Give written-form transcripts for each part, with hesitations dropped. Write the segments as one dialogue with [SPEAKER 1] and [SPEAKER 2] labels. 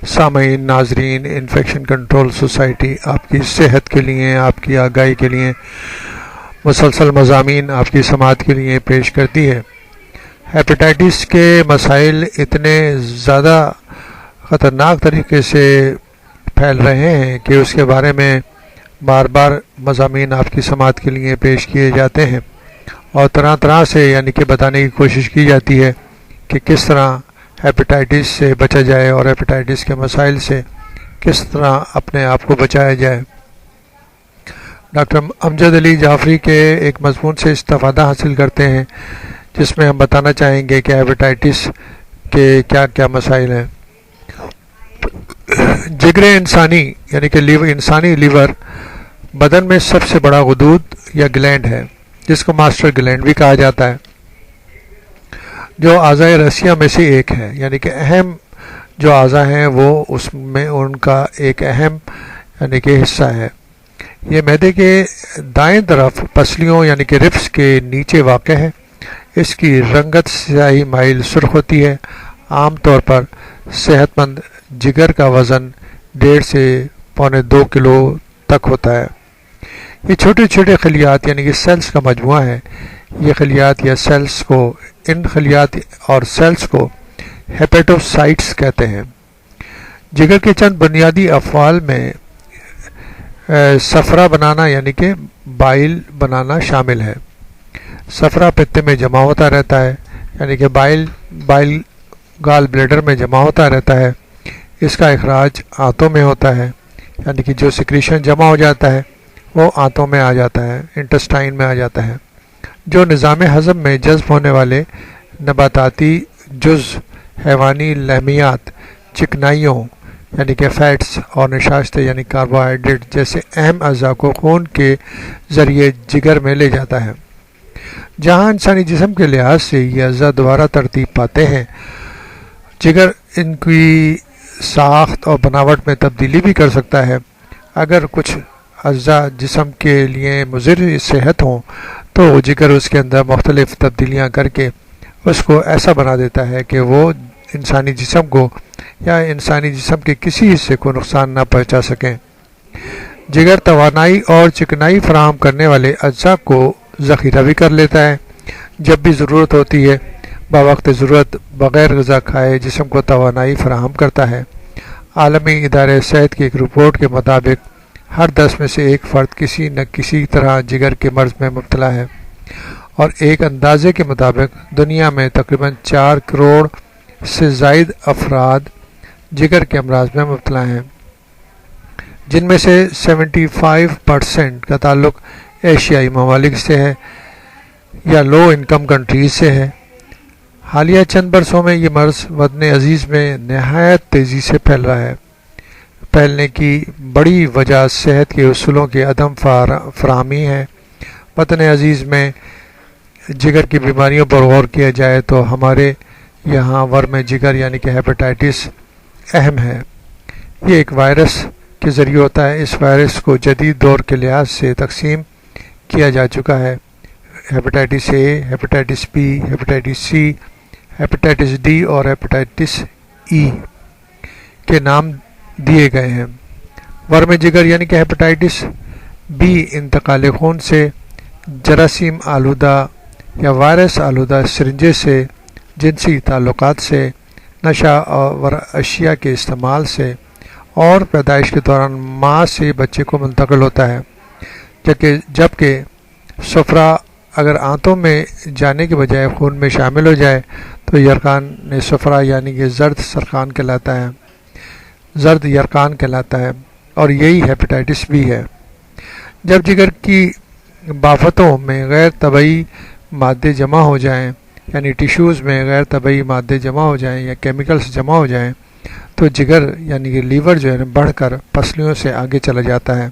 [SPEAKER 1] سامعین، ناظرین، infection control society آپ کی صحت کے لیے، آپ کی آگاہی کے لیے مسلسل مضامین آپ کی سماعت کے لیے پیش کرتی ہے۔ ہیپیٹائٹس کے مسائل اتنے زیادہ خطرناک طریقے سے پھیل رہے ہیں کہ اس کے بارے میں بار بار مضامین آپ کی سماعت کے لیے پیش کیے جاتے ہیں، اور طرح طرح سے کہ بتانے کی کوشش کی جاتی ہے کہ کس طرح ہیپیٹائٹس سے بچا جائے اور ہیپیٹائٹس کے مسائل سے کس طرح اپنے آپ کو بچایا جائے۔ ڈاکٹر امجد علی جعفری کے ایک مضمون سے استفادہ حاصل کرتے ہیں جس میں ہم بتانا چاہیں گے کہ ہیپیٹائٹس کے کیا کیا مسائل ہیں۔ جگر انسانی کہ انسانی لیور بدن میں سب سے بڑا غدود یا گلینڈ ہے، جس کو ماسٹر گلینڈ بھی کہا جاتا ہے، جو اعضائے رسیہ میں سے ایک ہے، کہ اہم جو اعضاء ہیں وہ اس میں ان کا ایک اہم کہ حصہ ہے۔ یہ معدے کے دائیں طرف پسلیوں کہ ربس کے نیچے واقع ہے۔ اس کی رنگت سیاہی مائل سرخ ہوتی ہے۔ عام طور پر صحت مند جگر کا وزن 1.5 سے 2.25 کلو تک ہوتا ہے۔ یہ چھوٹے چھوٹے خلیات کہ سیلز کا مجموعہ ہے۔ یہ خلیات یا سیلز کو ان خلیات اور سیلز کو ہیپیٹوسائٹس کہتے ہیں۔ جگر کے چند بنیادی افعال میں صفرا بنانا کہ بائل بنانا شامل ہے۔ صفرا پتے میں جمع ہوتا رہتا ہے، کہ بائل گال بلیڈر میں جمع ہوتا رہتا ہے۔ اس کا اخراج آنتوں میں ہوتا ہے، کہ جو سیکریشن جمع ہو جاتا ہے وہ آنتوں میں آ جاتا ہے، انٹسٹائن میں آ جاتا ہے، جو نظام ہضم میں جذب ہونے والے نباتاتی جز، حیوانی لحمیات، چکنائیوں کہ فیٹس اور نشاستیں کاربوہائیڈریٹ جیسے اہم اجزاء کو خون کے ذریعے جگر میں لے جاتا ہے۔ جہاں انسانی جسم کے لحاظ سے یہ اجزاء دوبارہ ترتیب پاتے ہیں، جگر ان کی ساخت اور بناوٹ میں تبدیلی بھی کر سکتا ہے۔ اگر کچھ اجزاء جسم کے لیے مضر صحت ہوں تو جگر اس کے اندر مختلف تبدیلیاں کر کے اس کو ایسا بنا دیتا ہے کہ وہ انسانی جسم کو یا انسانی جسم کے کسی حصے کو نقصان نہ پہنچا سکیں۔ جگر توانائی اور چکنائی فراہم کرنے والے اجزاء کو ذخیرہ بھی کر لیتا ہے۔ جب بھی ضرورت ہوتی ہے بوقت ضرورت بغیر غذا کھائے جسم کو توانائی فراہم کرتا ہے۔ عالمی ادارہ صحت کی ایک رپورٹ کے مطابق ہر 10 میں سے ایک فرد کسی نہ کسی طرح جگر کے مرض میں مبتلا ہے، اور ایک اندازے کے مطابق دنیا میں تقریباً 4 کروڑ سے زائد افراد جگر کے امراض میں مبتلا ہیں، جن میں سے 75% کا تعلق ایشیائی ممالک سے ہے یا لو انکم کنٹریز سے ہے۔ حالیہ چند برسوں میں یہ مرض وطن عزیز میں نہایت تیزی سے پھیل رہا ہے۔ پھیلنے کی بڑی وجہ صحت کے اصولوں کی عدم فراہمی ہے۔ وطن عزیز میں جگر کی بیماریوں پر غور کیا جائے تو ہمارے یہاں ورم جگر کہ ہیپیٹائٹس اہم ہے۔ یہ ایک وائرس کے ذریعے ہوتا ہے۔ اس وائرس کو جدید دور کے لحاظ سے تقسیم کیا جا چکا ہے۔ Hepatitis A, hepatitis B, hepatitis C, hepatitis D اور ہیپیٹائٹس ای کے نام دیے گئے ہیں۔ ورم جگر کہ ہیپیٹائٹس بی انتقال خون سے، جراثیم آلودہ یا وائرس آلودہ سرنجے سے، جنسی تعلقات سے، نشہ آور اشیاء کے استعمال سے اور پیدائش کے دوران ماں سے بچے کو منتقل ہوتا ہے، جبکہ صفرا اگر آنتوں میں جانے کے بجائے خون میں شامل ہو جائے تو یرقان صفرا کہ زرد سرخان کہلاتا ہے، زرد یرقان کہلاتا ہے، اور یہی ہیپیٹائٹس بھی ہے۔ جب جگر کی بافتوں میں غیر طبعی مادے جمع ہو جائیں، ٹیشوز میں غیر طبعی مادے جمع ہو جائیں یا کیمیکلز جمع ہو جائیں تو جگر کہ لیور بڑھ کر پسلیوں سے آگے چلا جاتا ہے،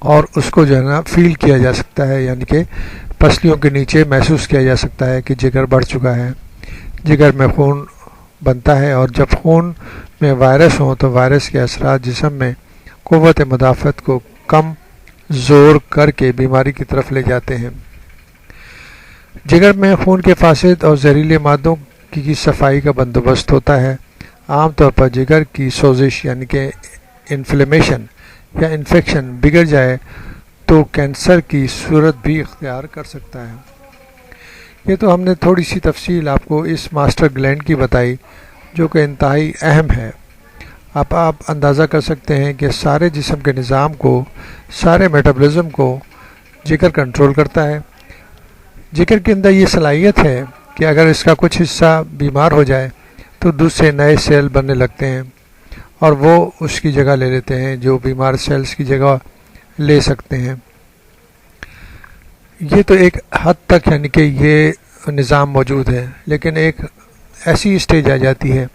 [SPEAKER 1] اور اس کو فیل کیا جا سکتا ہے، کہ پسلیوں کے نیچے محسوس کیا جا سکتا ہے کہ جگر بڑھ چکا ہے۔ جگر میں خون بنتا ہے، اور جب خون میں وائرس ہوں تو وائرس کے اثرات جسم میں قوت مدافعت کو کم زور کر کے بیماری کی طرف لے جاتے ہیں۔ جگر میں خون کے فاسد اور زہریلے مادوں کی صفائی کا بندوبست ہوتا ہے۔ عام طور پر جگر کی سوزش یعنی کہ انفلیمیشن یا انفیکشن بگڑ جائے تو کینسر کی صورت بھی اختیار کر سکتا ہے۔ یہ تو ہم نے تھوڑی سی تفصیل آپ کو اس ماسٹر گلینڈ کی بتائی جو کہ انتہائی اہم ہے۔ اب آپ اندازہ کر سکتے ہیں کہ سارے جسم کے نظام کو، سارے میٹابولزم کو جگر کنٹرول کرتا ہے۔ جگر کے اندر یہ صلاحیت ہے کہ اگر اس کا کچھ حصہ بیمار ہو جائے تو دوسرے نئے سیل بننے لگتے ہیں اور وہ اس کی جگہ لے لیتے ہیں، جو بیمار سیلز کی جگہ لے سکتے ہیں۔ یہ تو ایک حد تک یعنی کہ یہ نظام موجود ہے، لیکن ایک ایسی اسٹیج آ جاتی ہے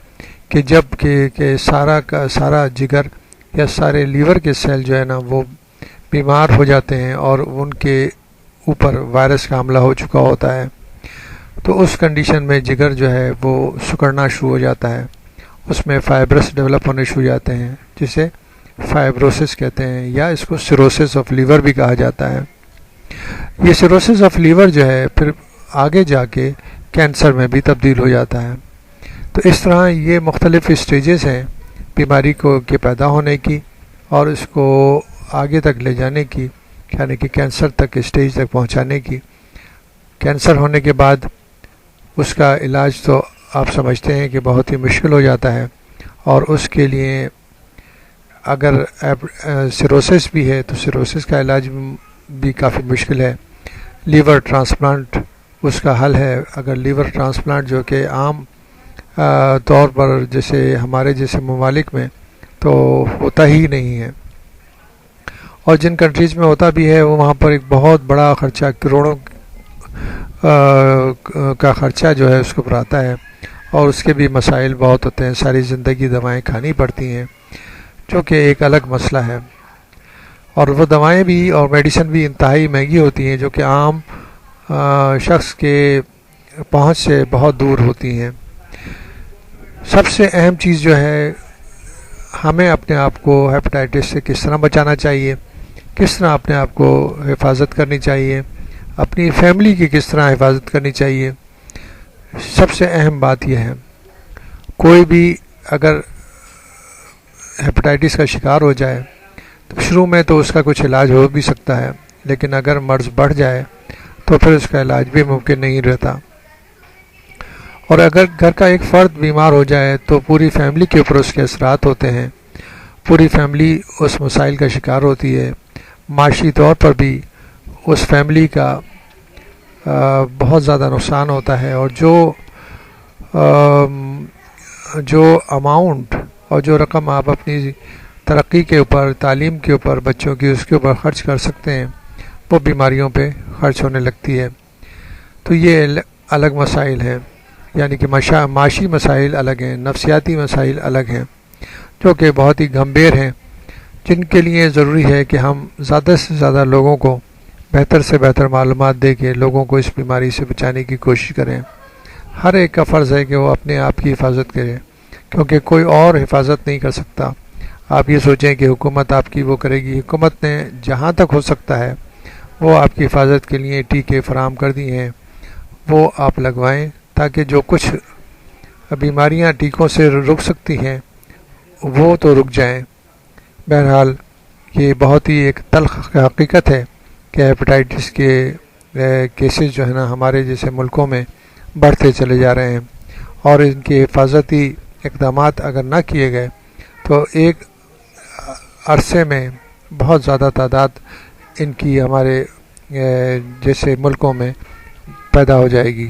[SPEAKER 1] کہ جب کہ سارا کا سارا جگر یا سارے لیور کے سیل جو ہے نا وہ بیمار ہو جاتے ہیں اور ان کے اوپر وائرس کا حملہ ہو چکا ہوتا ہے، تو اس کنڈیشن میں جگر جو ہے وہ سکڑنا شروع ہو جاتا ہے، اس میں فائبرس ڈیولپ ہونے شروع ہو جاتے ہیں جسے فائبروسس کہتے ہیں، یا اس کو سیروسس آف لیور بھی کہا جاتا ہے۔ یہ سیروسس آف لیور جو ہے پھر آگے جا کے کینسر میں بھی تبدیل ہو جاتا ہے۔ تو اس طرح یہ مختلف اسٹیجز ہیں بیماری کے پیدا ہونے کی اور اس کو آگے تک لے جانے کی، یعنی کہ کینسر تک اسٹیج تک پہنچانے کی۔ کینسر ہونے کے بعد اس کا علاج تو آپ سمجھتے ہیں کہ بہت ہی مشکل ہو جاتا ہے، اور اس کے لیے اگر سیروسس بھی ہے تو سیروسس کا علاج بھی کافی مشکل ہے۔ لیور ٹرانسپلانٹ اس کا حل ہے، اگر لیور ٹرانسپلانٹ جو کہ عام طور پر جیسے ہمارے جیسے ممالک میں تو ہوتا ہی نہیں ہے، اور جن کنٹریز میں ہوتا بھی ہے وہ وہاں پر ایک بہت بڑا خرچہ، کروڑوں کا خرچہ جو ہے اس کو پر آتا ہے، اور اس کے بھی مسائل بہت ہوتے ہیں، ساری زندگی دوائیں کھانی پڑتی ہیں جو کہ ایک الگ مسئلہ ہے، اور وہ دوائیں بھی اور میڈیسن بھی انتہائی مہنگی ہوتی ہیں جو کہ عام شخص کے پہنچ سے بہت دور ہوتی ہیں۔ سب سے اہم چیز جو ہے، ہمیں اپنے آپ کو ہیپاٹائٹس سے کس طرح بچانا چاہیے، کس طرح اپنے آپ کو حفاظت کرنی چاہیے، اپنی فیملی کی کس طرح حفاظت کرنی چاہیے، سب سے اہم بات یہ ہے کوئی بھی اگر ہیپاٹائٹس کا شکار ہو جائے تو شروع میں تو اس کا کچھ علاج ہو بھی سکتا ہے، لیکن اگر مرض بڑھ جائے تو پھر اس کا علاج بھی ممکن نہیں رہتا، اور اگر گھر کا ایک فرد بیمار ہو جائے تو پوری فیملی کے اوپر اس کے اثرات ہوتے ہیں، پوری فیملی اس مسائل کا شکار ہوتی ہے، معاشی طور پر بھی اس فیملی کا بہت زیادہ نقصان ہوتا ہے، اور جو اماؤنٹ اور جو رقم آپ اپنی ترقی کے اوپر، تعلیم کے اوپر، بچوں کی اس کے اوپر خرچ کر سکتے ہیں وہ بیماریوں پہ خرچ ہونے لگتی ہے۔ تو یہ الگ مسائل ہیں، یعنی کہ معاشی مسائل الگ ہیں، نفسیاتی مسائل الگ ہیں جو کہ بہت ہی گمبھیر ہیں، جن کے لیے ضروری ہے کہ ہم زیادہ سے زیادہ لوگوں کو بہتر سے بہتر معلومات دے کے لوگوں کو اس بیماری سے بچانے کی کوشش کریں۔ ہر ایک کا فرض ہے کہ وہ اپنے آپ کی حفاظت کرے، کیونکہ کوئی اور حفاظت نہیں کر سکتا۔ آپ یہ سوچیں کہ حکومت آپ کی وہ کرے گی، حکومت نے جہاں تک ہو سکتا ہے وہ آپ کی حفاظت کے لیے ٹیکے فراہم کر دی ہیں، وہ آپ لگوائیں تاکہ جو کچھ بیماریاں ٹیکوں سے رک سکتی ہیں وہ تو رک جائیں۔ بہرحال یہ بہت ہی ایک تلخ حقیقت ہے کہ ہیپاٹائٹس کے کیسز جو ہے نا ہمارے جیسے ملکوں میں بڑھتے چلے جا رہے ہیں، اور ان کے حفاظتی اقدامات اگر نہ کیے گئے تو ایک عرصے میں بہت زیادہ تعداد ان کی ہمارے جیسے ملکوں میں پیدا ہو جائے گی۔